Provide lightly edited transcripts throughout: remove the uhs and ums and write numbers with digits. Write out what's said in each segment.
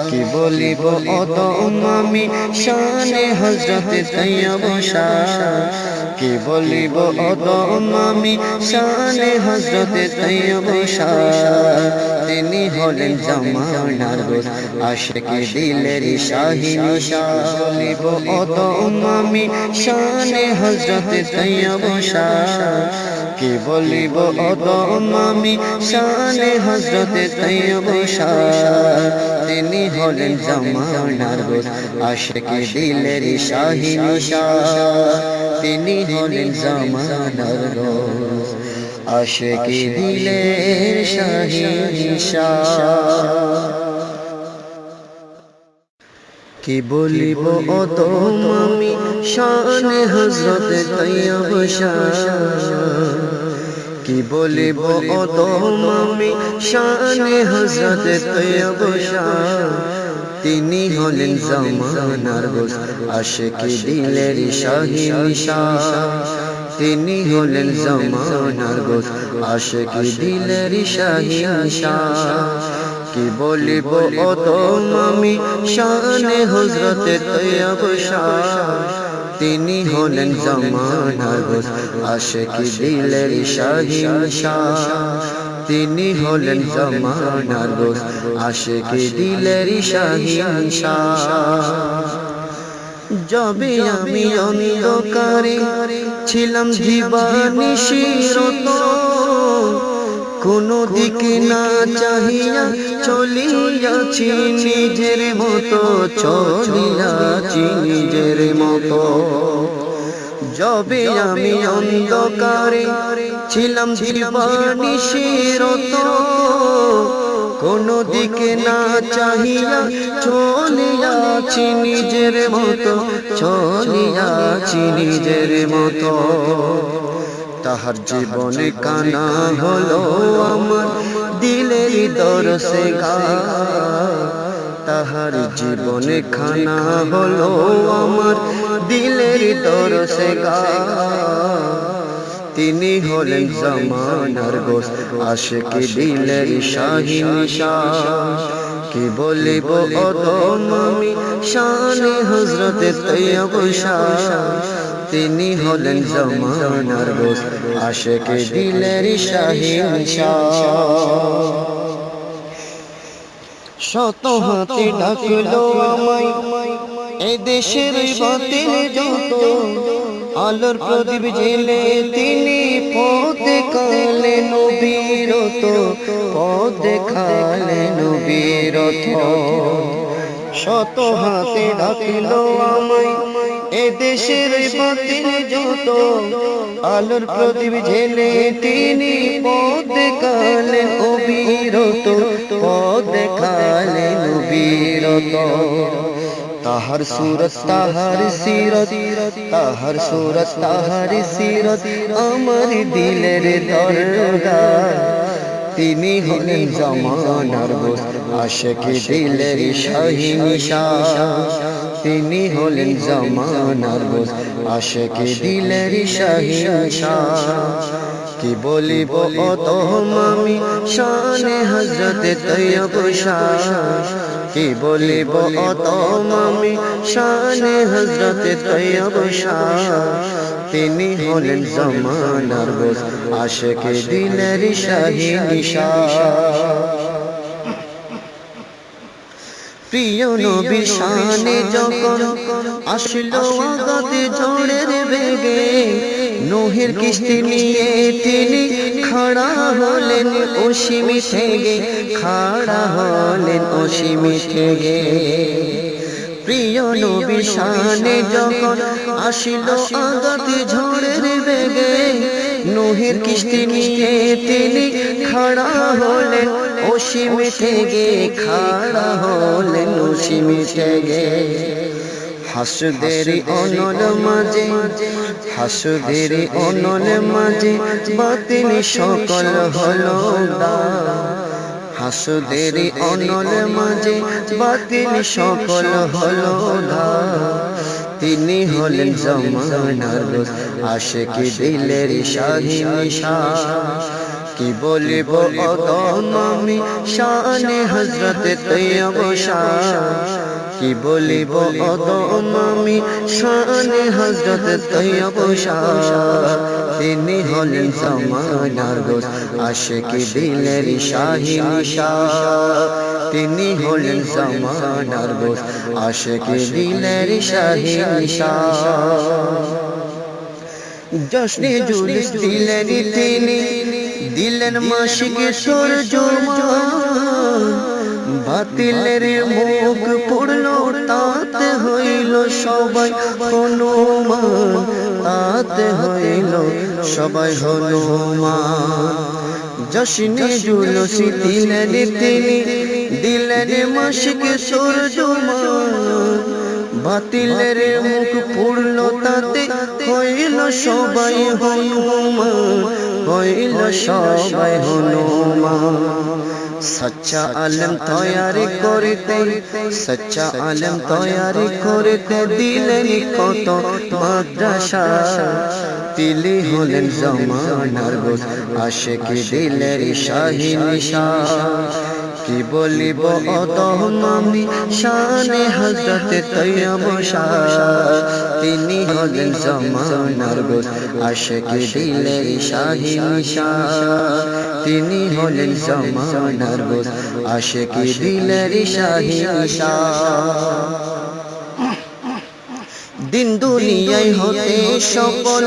কি বলিব অদম আমি শানে হযরত তৈয়ব শাহ কি বলিব অদম আমি শানে হযরত তৈয়ব শাহ তিনি হলেন জামানার দোস্ত আশিকি দিলের শাহিন শাহ বলিব অদম আমি শানে হযরত তৈয়ব শাহ কি বলিব অদম আমি শানে হযরত তৈয়ব শাহ তিনি হলেন জামানার দোস্ত আশিকি দিলের শাহিন শাহ তিনি হলেন জামানার দোস্ত আশিকি দিলের শাহিন শাহ কি বলিব অদম আমি শানে হযরত তৈয়ব শাহ কি বলিব অদম আমি শানে হযরত তৈয়ব শাহ তিনি হলেন জামানার দোস্ত আশিকি দিলের শাহিন শাহ তিনি হলেন জামানার দোস্ত আশিকি দিলের শাহিন শাহ কি বলিব অদম আমি শানে হযরত তৈয়ব শাহ তিনি হলেন জামানার দোস্ত আশিকি দিলের শাহিন শাহ তিনি হলেন জামানার দোস্ত আশিকি দিলের শাহিন শাহ যবে আমি অন্ধকারে ছিলাম দিবানিশিরত কোনো দিকে না চাহিয়া চলিয়াছি নিজের মতো চলিয়াছি নিজের মতো যবে আমি অন্ধকারে ছিলাম দিবানিশিরত কোনো দিকে না চাহিয়া চলিয়াছি নিজের মতো চলিয়াছি নিজের মতো তাহার জীবনে কানা হলো আমার দিলের দরসে গা তাহার জীবনে খানা হলো আমার দিলের দরসে গা তিনি হলেন জামানার দোস্ত আশিকি দিলের শাহিন শাহ কি বলিব অদম আমি শানে হযরত তৈয়ব শাহ তিনি হলেন জামানার দোস্ত আশিকি দিলের শাহিন শাহ শত হাতে ডাকলো আমায় এ দেশের বাতিল যত আলোর প্রদীপ জেলে তিনি পথ দেখালেন নবীরত পথ দেখালেন নবীরত শত হাতে ডাকলো আমায় এ দেশের বাতিল যত আলোর প্রদীপ জেলে তিনি পথ দেখালেন অবিরত পথ দেখালেন অবিরত তাহার সুরত তাহার সিরত তাহার সুরত তাহার সিরত আমার দিলের দরদার তিনি হলেন জামানার দোস্ত আশিকি দিলের শাহিন শাহ তিনি হলেন জামানার দোস্ত আশিকি দিলের শাহিন শাহ কি বলিব অদম আমি শানে হযরত তৈয়ব শাহ কি বলিব অদম আমি শানে হযরত তৈয়ব শাহ তিনি হলেন জামানার দোস্ত আশিকি দিলের শাহিন শাহ প্রিয় নবীর শানে যখন আসলো আগাতে ঝড়ের বেগে নূহের কিস্তি নিয়ে তিনি খাড়া হলেন অসীম থেকে খাড়া হলেন অসীম থেকে প্রিয় নবীর শানে যখন আসলো আগাতে ঝড়ের বেগে নূহের কিস্তি নিয়ে তিনি খাড়া হলেন অসীম থেকে খাড়া হলেন অসীম থেকে হাসুদের অনল মাঝে হাসুদের অনল মাঝে বাতিল সকল হলো হাসুদের অনল মাঝে বাতিল সকল হলো তিনি হলেন জামানার দোস্ত আশিকি দিলের শাহিন শাহ কি বলিব অদম আমি শানে হযরত তৈয়ব শাহ কি বলিব অদম আমি শানে হযরত তৈয়ব শাহ তিনি হলেন জামানার দোস্ত আশিকি দিলের শাহিন শাহ তিনি হলেন জামানার দোস্ত আশিকি দিলের শাহিন শাহ জশ্নে জুলুস দিলেন তিনি দিলেন মাশিক তরজুমান বাতিলের মুখ পুরল তাতে হইল সবাই হনুমান তাতে হইল সবাই হনুমান জশ্নে জুলুস দিলেন তিনি দিলেন মাশিক তরজুমান বাতিলের মুখ পুরল তাতে হইল সবাই হনুমান হইল সবাই হনুমান সচ্চা আলম তৈয়ারি করতে সচ্চা আলম তৈয়ারি করতে দিলেন কত মাদ্রাসা তিনি হলেন জামানার দোস্ত আশিকি দিলের শাহিন শাহ কি বলিব অদম আমি শানে হযরত তৈয়ব শাহ তিনি হলেন জামানার দোস্ত আশিকি দিলের শাহিন শাহ তিনি হলেন জামানার দোস্ত আশিকি দিলের শাহিন শাহ দিন দুনিয়ায় হতে সফল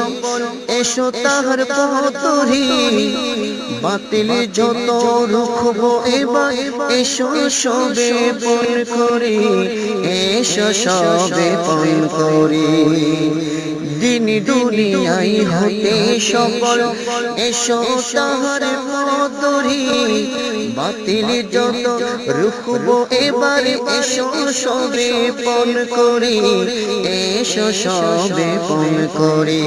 এসো তাহার পথরি বাতিল যত রুখবো এবার এসো সবে পণ করি এসো সবে পণ করি দিন দুনিয়ায় হতে সফল এসো তাহার পথরি বাতিল যত রুখবো এবার এসো সবে পণ করি এসো সবে পণ করি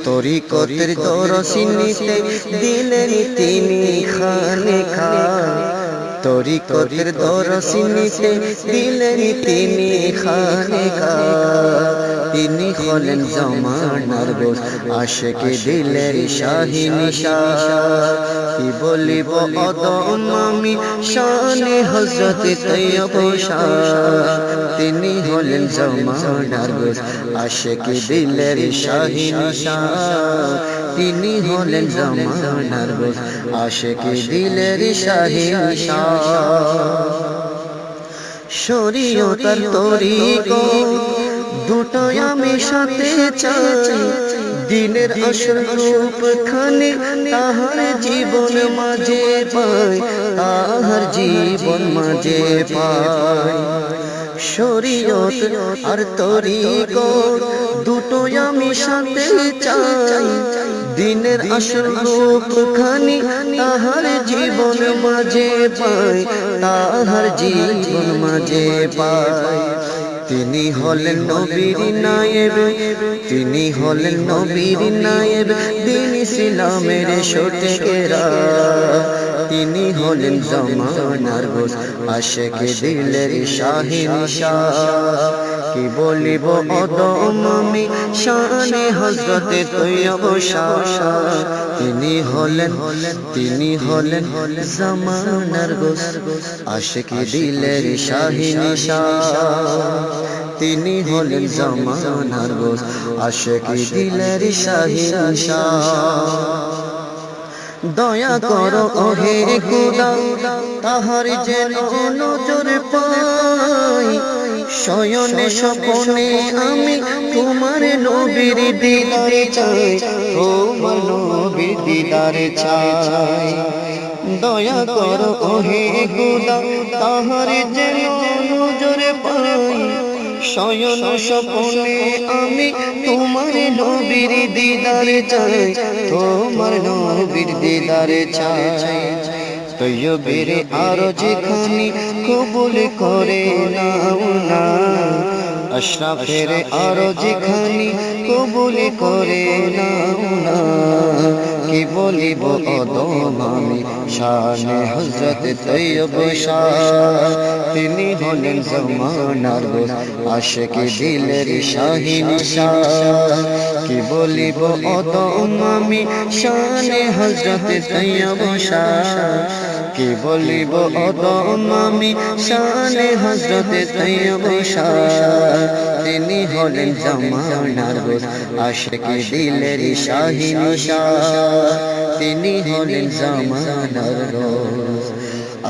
তরিকতের দরস নিতে দিলেন তিনি খানেখা তরিকতের দরস নিতে দিলেন তিনি খানেখা তিনি হলেন জামানার দোস্ত আশিকি দিলের শাহিন শাহ কি বলিব অদম আমি শানে হযরত তৈয়ব শাহ তিনি হলেন জামানার দোস্ত আশিকি দিলের শাহিন শাহ তিনি হলেন জামানার দোস্ত আশিকি দিলের শাহিন শাহ শরীয়তের তরিকত দুটো আমি সাথে চাই দিনের আসল রূপ খানি তাহার জীবন মাঝে পাই তাহার জীবন মাঝে পাই শরীয়ত আর তরিকত দুটো আমি সাথে চাই দিনের আসল রূপ খানি তাহার জীবন মাঝে পাই তাহার জীবন মাঝে পাই তিনি হলেন নবীর নায়েব তিনি হলেন নবীর নায়েব দিন ইসলামের সটেকেরা তিনি হলেন জামানার দোস্ত আশিকি দিলের শাহিন শাহ কি বলিব অদম আমি শানে হযরত তৈয়ব শাহ তিনি হলেন জামানার দোস্ত আশিকি দিলের শাহিন শাহ তিনি হলেন জামানার দোস্ত আশিকি দিলের শাহিন শাহ দয়া করো ওহে খোদা তাহার যেন নজর পাই শয়নে স্বপ্নে আমি তোমার নবীর দিদার চাই তোমার নবীর দিদার চাই দয়া করো ওহে খোদা তাহার যেন নজর পাই শয়ন স্বপ্নে আমি তোমার নবীর দিদার চাই তোমার নবীর দিদার চাই তৈয়বের আরজ খানি কবুল করে নাও না আশরাফের আরজ খানি কবুল করে নাও না কি বলিব অদম আমি শানে হযরত তৈয়ব শাহ তিনি হলেন জমানার রোজ আশিকি দিলের শাহিন শাহ কি বলিব অদম আমি শানে হযরত তৈয়ব শাহ কি বলিব অদম আমি শানে হযরত তৈয়ব শাহ তিনি হলেন জমানার রোজ আশিকি দিলের শাহিন শাহ তিনি হলেন জমানার রোজ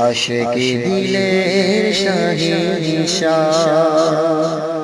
আশিকি দিলের শাহিন শাহ।